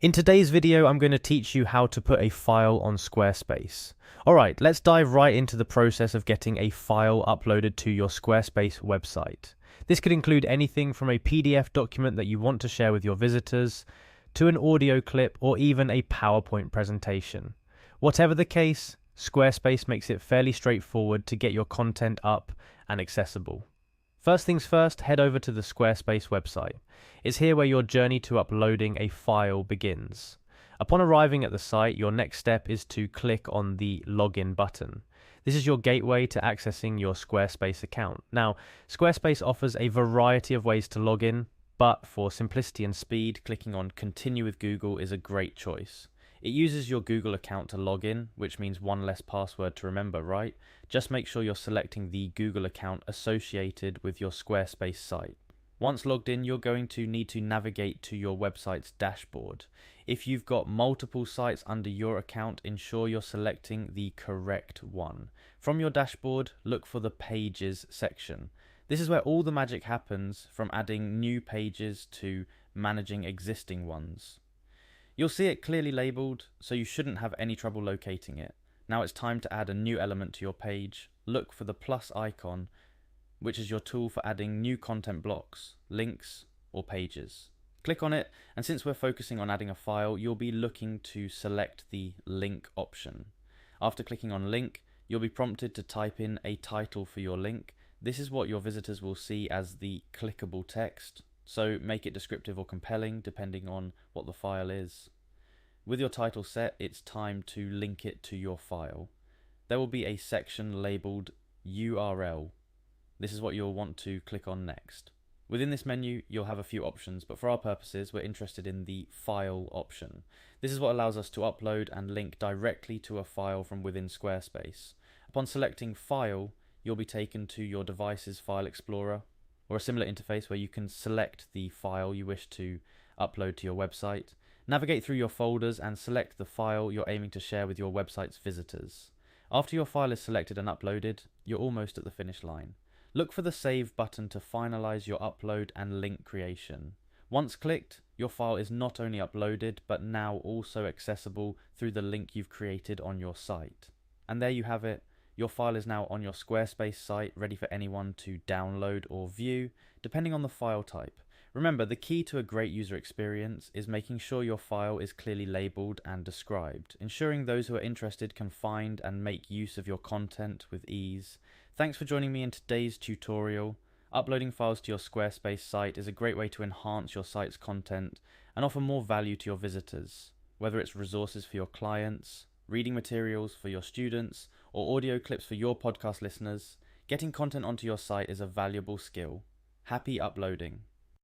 In today's video, I'm going to teach you how to put a file on Squarespace. Alright, let's dive right into the process of getting a file uploaded to your Squarespace website. This could include anything from a PDF document that you want to share with your visitors, to an audio clip, or even a PowerPoint presentation. Whatever the case, Squarespace makes it fairly straightforward to get your content up and accessible. First things first, head over to the Squarespace website. It's here where your journey to uploading a file begins. Upon arriving at the site, your next step is to click on the Login button. This is your gateway to accessing your Squarespace account. Now, Squarespace offers a variety of ways to log in, but for simplicity and speed, clicking on Continue with Google is a great choice. It uses your Google account to log in, which means one less password to remember, right? Just make sure you're selecting the Google account associated with your Squarespace site. Once logged in, you're going to need to navigate to your website's dashboard. If you've got multiple sites under your account, ensure you're selecting the correct one. From your dashboard, look for the Pages section. This is where all the magic happens, from adding new pages to managing existing ones. You'll see it clearly labelled, so you shouldn't have any trouble locating it. Now it's time to add a new element to your page. Look for the plus icon, which is your tool for adding new content blocks, links, or pages. Click on it, and since we're focusing on adding a file, you'll be looking to select the link option. After clicking on link, you'll be prompted to type in a title for your link. This is what your visitors will see as the clickable text, so make it descriptive or compelling depending on what the file is. With your title set, it's time to link it to your file. There will be a section labelled URL. This is what you'll want to click on next. Within this menu, you'll have a few options, but for our purposes, we're interested in the File option. This is what allows us to upload and link directly to a file from within Squarespace. Upon selecting File, you'll be taken to your device's File Explorer, or a similar interface where you can select the file you wish to upload to your website. Navigate through your folders and select the file you're aiming to share with your website's visitors. After your file is selected and uploaded, you're almost at the finish line. Look for the Save button to finalize your upload and link creation. Once clicked, your file is not only uploaded, but now also accessible through the link you've created on your site. And there you have it. Your file is now on your Squarespace site, ready for anyone to download or view, depending on the file type. Remember, the key to a great user experience is making sure your file is clearly labeled and described, ensuring those who are interested can find and make use of your content with ease. Thanks for joining me in today's tutorial. Uploading files to your Squarespace site is a great way to enhance your site's content and offer more value to your visitors, whether it's resources for your clients, reading materials for your students, or audio clips for your podcast listeners. Getting content onto your site is a valuable skill. Happy uploading!